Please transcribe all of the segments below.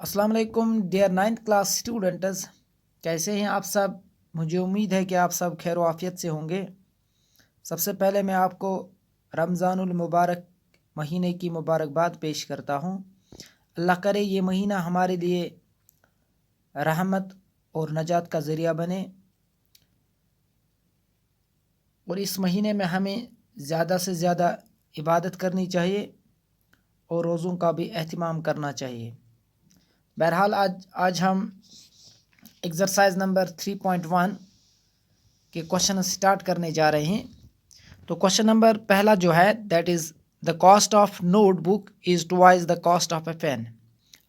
अस्सलाम वालेकुम dear 9th class students, कैसे हैं आप सब। मुझे उम्मीद है कि आप सब खैर आफियत से होंगे। सबसे पहले मैं आपको रमज़ानुल मुबारक महीने की मुबारकबाद पेश करता हूं। अल्लाह करे ये महीना हमारे लिए रहमत और नजात का ज़रिया बने और इस महीने में हमें ज़्यादा से ज़्यादा इबादत करनी चाहिए और रोज़ों का भी एहतमाम करना चाहिए। बहरहाल आज हम एक्सरसाइज नंबर 3.1 के क्वेश्चन स्टार्ट करने जा रहे हैं। तो क्वेश्चन नंबर पहला जो है that is the cost of notebook is twice the cost of a pen.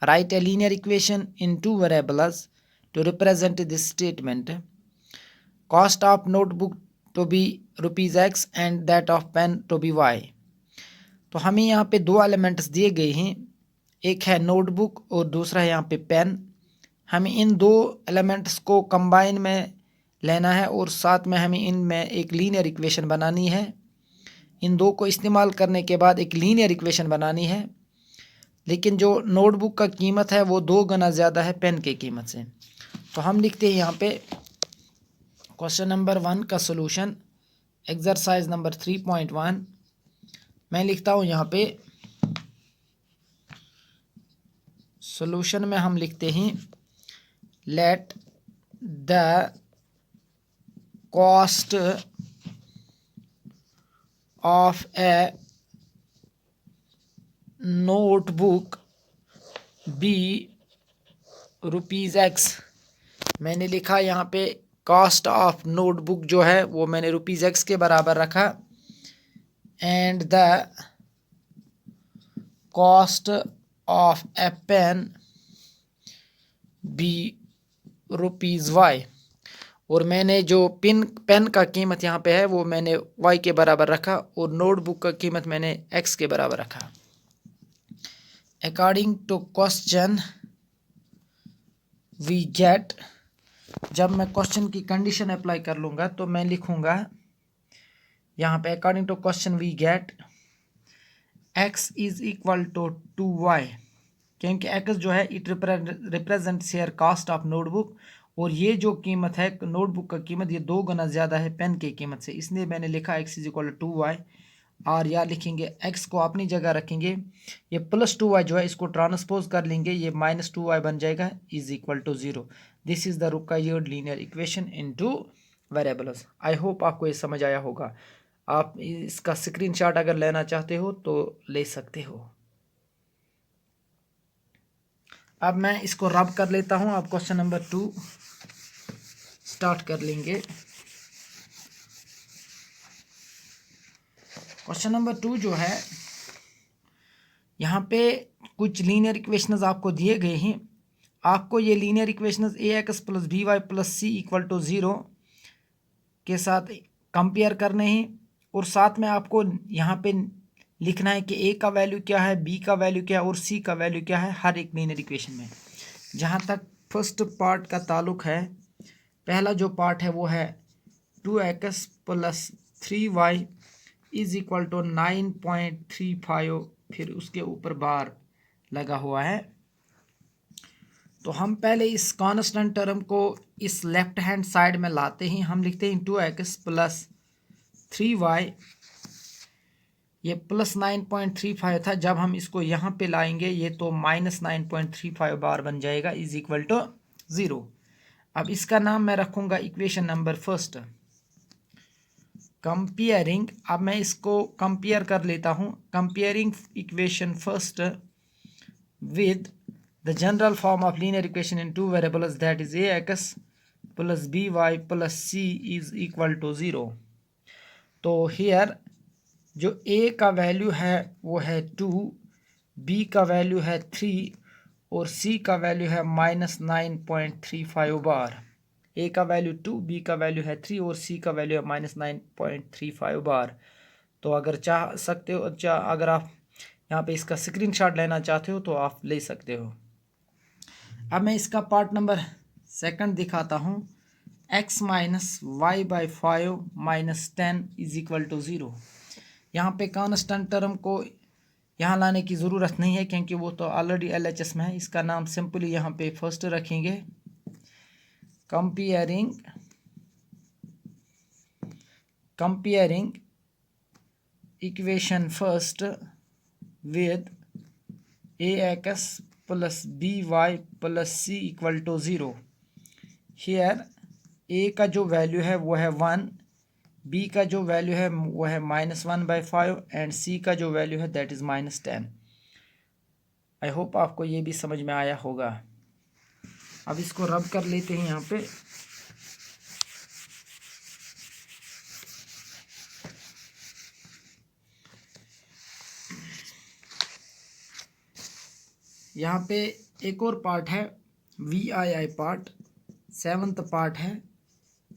Write a linear equation in two variables to represent this statement. Cost of notebook to be ₹X and that of pen to be Y। तो हमें यहाँ पे दो elements दिए गए हैं, एक है नोटबुक और दूसरा है यहाँ पे पेन। हमें इन दो एलिमेंट्स को कंबाइन में लेना है और साथ में हमें इनमें एक लीनियर इक्वेशन बनानी है। इन दो को इस्तेमाल करने के बाद एक लीनियर इक्वेशन बनानी है, लेकिन जो नोटबुक का कीमत है वो 2 गुना ज़्यादा है पेन की कीमत से। तो हम लिखते हैं यहाँ पे क्वेश्चन नंबर 1 का सोल्यूशन एक्सरसाइज नंबर 3.1। मैं लिखता हूँ यहाँ पे सोल्यूशन में हम लिखते हैं let the cost of a notebook be ₹X। मैंने लिखा यहाँ पे कॉस्ट ऑफ नोटबुक जो है वो मैंने ₹X के बराबर रखा and the cost of a pen be ₹Y। और मैंने जो पेन का कीमत यहाँ पे है वो मैंने Y के बराबर रखा और नोटबुक का कीमत मैंने X के बराबर रखा। According to question we get, जब मैं क्वेश्चन की कंडीशन अप्लाई कर लूँगा तो मैं लिखूँगा यहाँ पे according to question we get X is equal to 2Y, क्योंकि X जो है it represents here cost of notebook और ये जो कीमत है नोटबुक का कीमत ये 2 गुना ज़्यादा है पेन की कीमत से, इसलिए मैंने लिखा X is equal to 2Y। और या लिखेंगे X को अपनी जगह रखेंगे, ये +2Y जो है इसको ट्रांसपोज कर लेंगे, ये -2Y बन जाएगा is equal to 0। This is the required linear equation in two variables. I hope आपको ये समझ आया होगा। आप इसका स्क्रीनशॉट अगर लेना चाहते हो तो ले सकते हो। अब मैं इसको रब कर लेता हूँ। आप क्वेश्चन नंबर 2 स्टार्ट कर लेंगे। क्वेश्चन नंबर 2 जो है यहाँ पे कुछ लीनियर इक्वेशंस आपको दिए गए हैं। आपको ये linear equations AX + BY + C = 0 के साथ कंपेयर करने हैं और साथ में आपको यहाँ पे लिखना है कि A का वैल्यू क्या है, B का वैल्यू क्या है और C का वैल्यू क्या है हर एक लीनियर इक्वेशन में। जहाँ तक फर्स्ट पार्ट का ताल्लुक है, पहला जो पार्ट है वो है 2X + 3Y = 9.35, फिर उसके ऊपर बार लगा हुआ है। तो हम पहले इस कांस्टेंट टर्म को इस लेफ्ट हैंड साइड में लाते हैं। हम लिखते हैं 2X + 3Y, ये +9.35 था, जब हम इसको यहाँ पे लाएंगे ये तो -9.35 बार बन जाएगा इज इक्वल टू 0। अब इसका नाम मैं रखूँगा इक्वेशन नंबर फर्स्ट। कंपेयरिंग, अब मैं इसको कंपेयर कर लेता हूँ। Comparing equation first with the general form of linear equation in two variables that is AX + BY + C = 0। तो हियर जो A का वैल्यू है वो है 2, B का वैल्यू है 3 और C का वैल्यू है -9.35 बार। A का वैल्यू 2, B का वैल्यू है 3 और C का वैल्यू है -9.35 बार। तो अगर चाह सकते हो, अगर आप यहाँ पे इसका स्क्रीनशॉट लेना चाहते हो तो आप ले सकते हो। अब मैं इसका पार्ट नंबर 2 दिखाता हूँ। X - Y/5 - 10 = 0। यहाँ पे कांस्टेंट टर्म को यहाँ लाने की ज़रूरत नहीं है क्योंकि वो तो ऑलरेडी LHS में है। इसका नाम सिंपली यहाँ पे फर्स्ट रखेंगे, comparing equation first with ax plus by plus c equal to 0। Here a का जो वैल्यू है वो है 1, b का जो वैल्यू है वो है -1/5 एंड c का जो वैल्यू है दैट इज़ -10। आई होप आपको ये भी समझ में आया होगा। अब इसको रब कर लेते हैं यहाँ पे। यहाँ पे एक और पार्ट है VII पार्ट, 7th पार्ट है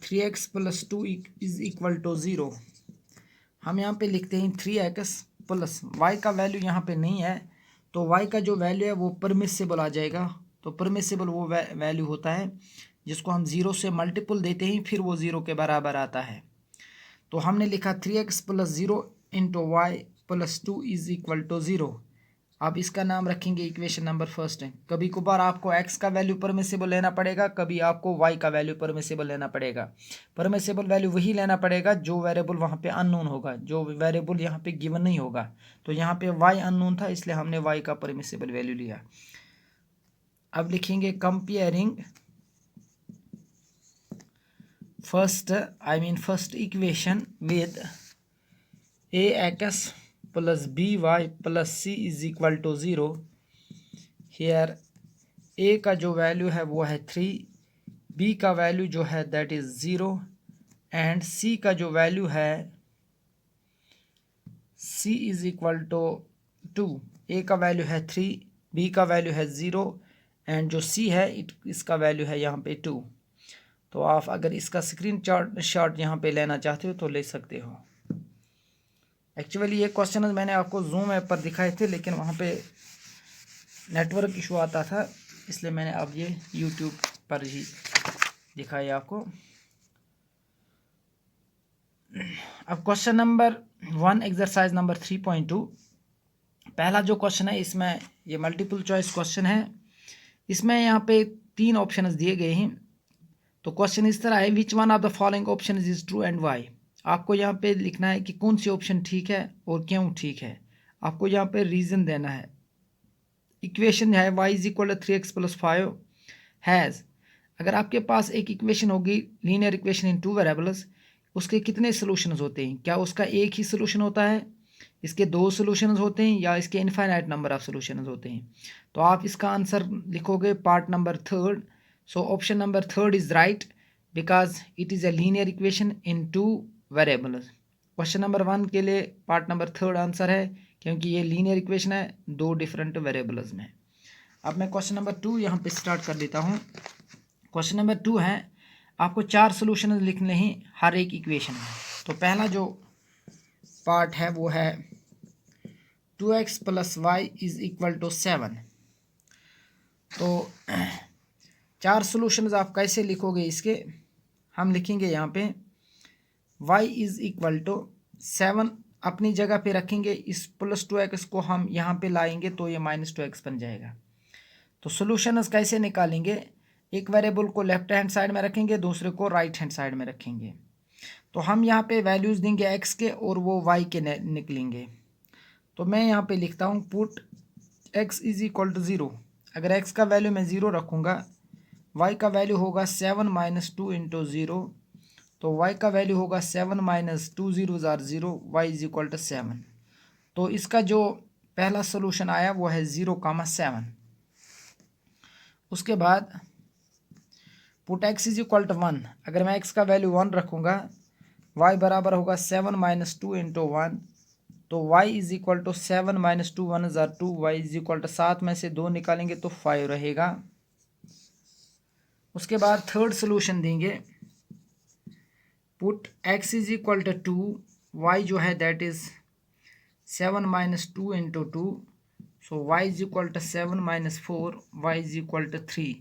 3x plus 2 is equal to 0। हम यहाँ पे लिखते हैं 3x प्लस y का वैल्यू यहाँ पे नहीं है तो y का जो वैल्यू है वो परमिसिबल आ जाएगा। तो परमिसिबल वो वैल्यू होता है जिसको हम 0 से मल्टीपल देते हैं फिर वो 0 के बराबर आता है। तो हमने लिखा 3x plus 0 into y plus 2 is equal to 0। अब इसका नाम रखेंगे इक्वेशन नंबर फर्स्ट है। कभी कभार आपको x का वैल्यू परमिसिबल लेना पड़ेगा, कभी आपको y का वैल्यू परमिसिबल लेना पड़ेगा। परमिसिबल वैल्यू वही लेना पड़ेगा जो वेरिएबल वहाँ पे अननोन होगा, जो वेरिएबल यहाँ पे गिवन नहीं होगा। तो यहाँ पे y अननोन था इसलिए हमने y का परमिसिबल वैल्यू लिया। अब लिखेंगे comparing first equation with ax plus by plus c is equal to 0। Here a का जो वैल्यू है वो है 3, b का वैल्यू जो है दैट इज 0 एंड c का जो वैल्यू है c is equal to 2। a का वैल्यू है 3, b का वैल्यू है 0 एंड जो c है इसका वैल्यू है यहाँ पे 2। तो आप अगर इसका स्क्रीन शॉट यहाँ पे लेना चाहते हो तो ले सकते हो। एक्चुअली ये क्वेश्चन मैंने आपको जूम ऐप पर दिखाए थे लेकिन वहाँ पे नेटवर्क इशू आता था इसलिए मैंने अब ये यूट्यूब पर ही दिखाया आपको। अब क्वेश्चन नंबर 1 एक्सरसाइज नंबर 3.2। पहला जो क्वेश्चन है इसमें ये मल्टीपल चॉइस क्वेश्चन है। इसमें यहाँ पे 3 ऑप्शंस दिए गए हैं। तो क्वेश्चन इस तरह है, which one of the following option is true and why. आपको यहाँ पे लिखना है कि कौन सी ऑप्शन ठीक है और क्यों ठीक है। आपको यहाँ पे रीज़न देना है। इक्वेशन है y is equal to 3x plus 5 has. अगर आपके पास एक इक्वेशन होगी लीनियर इक्वेशन इन 2 वेरिएबल्स, उसके कितने सोल्यूशंस होते हैं? क्या उसका एक ही सोल्यूशन होता है, इसके 2 सोल्यूशंस होते हैं या इसके इनफाइनाइट नंबर ऑफ सोल्यूशंस होते हैं? तो आप इसका आंसर लिखोगे part number 3rd। So option number 3rd is right because it is a linear equation in 2 variables. Question number 1 के लिए पार्ट नंबर 3rd आंसर है क्योंकि ये लीनियर इक्वेशन है 2 डिफरेंट वेरिएबल्स में। अब मैं क्वेश्चन नंबर 2 यहाँ पे स्टार्ट कर देता हूँ। क्वेश्चन नंबर 2 है, आपको 4 सोल्यूशन लिखने हैं हर एक इक्वेशन में। तो पहला जो पार्ट है वो है 2x plus y is equal to 7। तो 4 सोल्यूशंस आप कैसे लिखोगे इसके? हम लिखेंगे यहाँ पे y इज इक्वल टू 7 अपनी जगह पे रखेंगे, इस प्लस 2x को हम यहाँ पे लाएंगे तो ये -2x बन जाएगा। तो सोल्यूशंस कैसे निकालेंगे? एक वेरिएबल को लेफ्ट हैंड साइड में रखेंगे, दूसरे को राइट हैंड साइड में रखेंगे। तो हम यहाँ पे वैल्यूज़ देंगे x के और वो y के निकलेंगे। तो मैं यहाँ पे लिखता हूँ put x is equal to 0। अगर x का वैल्यू मैं 0 रखूँगा, y का वैल्यू होगा 7 - 2 इंटू 0। तो y का वैल्यू होगा 7 - 2 0 or 0, y is equal to 7। तो इसका जो पहला सोल्यूशन आया वो है 0,7। उसके बाद put x is equal to 1। अगर मैं x का वैल्यू 1 रखूँगा, y बराबर होगा 7 - 2 इंटू 1। तो y is equal to 7 - 2 1 or 2, y is equal to 7 में से 2 निकालेंगे तो 5 रहेगा। उसके बाद थर्ड सोल्यूशन देंगे, put x is equal to 2, y जो है that is 7 - 2 into 2। So y is equal to 7 - 4, y is equal to 3।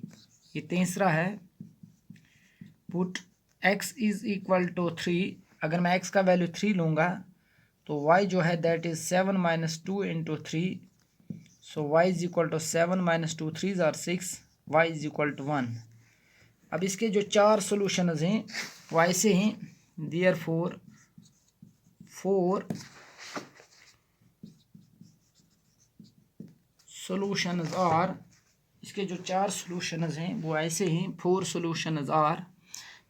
ये तीसरा है, put x is equal to 3। अगर मैं x का वैल्यू 3 लूँगा तो y जो है that is 7 minus 2 into 3, so y is equal to 7 minus 2 3 are 6, y is equal to 1। अब इसके जो 4 सोल्यूशंस हैं वो ऐसे हैं, देयरफॉर 4 सोल्यूशंस आर, इसके जो 4 सोल्यूशंस हैं वो ऐसे हैं, 4 सोल्यूशंस आर।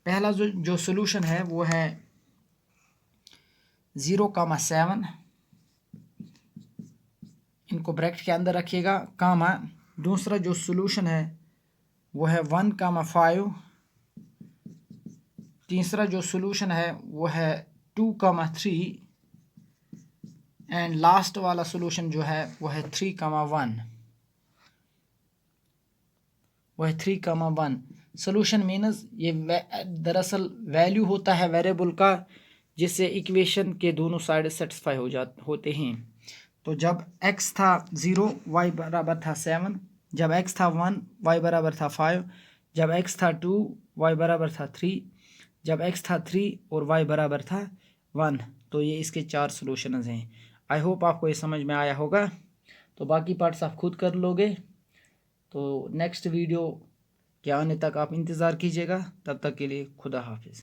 पहला जो सोल्यूशन है वो है 0,7, इनको ब्रैकेट के अंदर रखिएगा, कामा। दूसरा जो सोल्यूशन है वो है 1,5। तीसरा जो सोल्यूशन है वो है 2,3 एंड लास्ट वाला सोल्यूशन जो है वो है 3,1। वो है 3,1। सोल्यूशन मीन्स ये दरअसल वैल्यू होता है वेरिएबल का, जिससे इक्वेशन के दोनों साइड सेटिस्फाई होते हैं। तो जब x था 0, y बराबर था 7, जब x था 1, y बराबर था 5, जब x था 2, y बराबर था 3, जब x था 3 और y बराबर था 1। तो ये इसके 4 सोल्यूशंस हैं। आई होप आपको ये समझ में आया होगा। तो बाकी पार्ट्स आप खुद कर लोगे। तो नेक्स्ट वीडियो के आने तक आप इंतज़ार कीजिएगा। तब तक के लिए खुदा हाफिज़।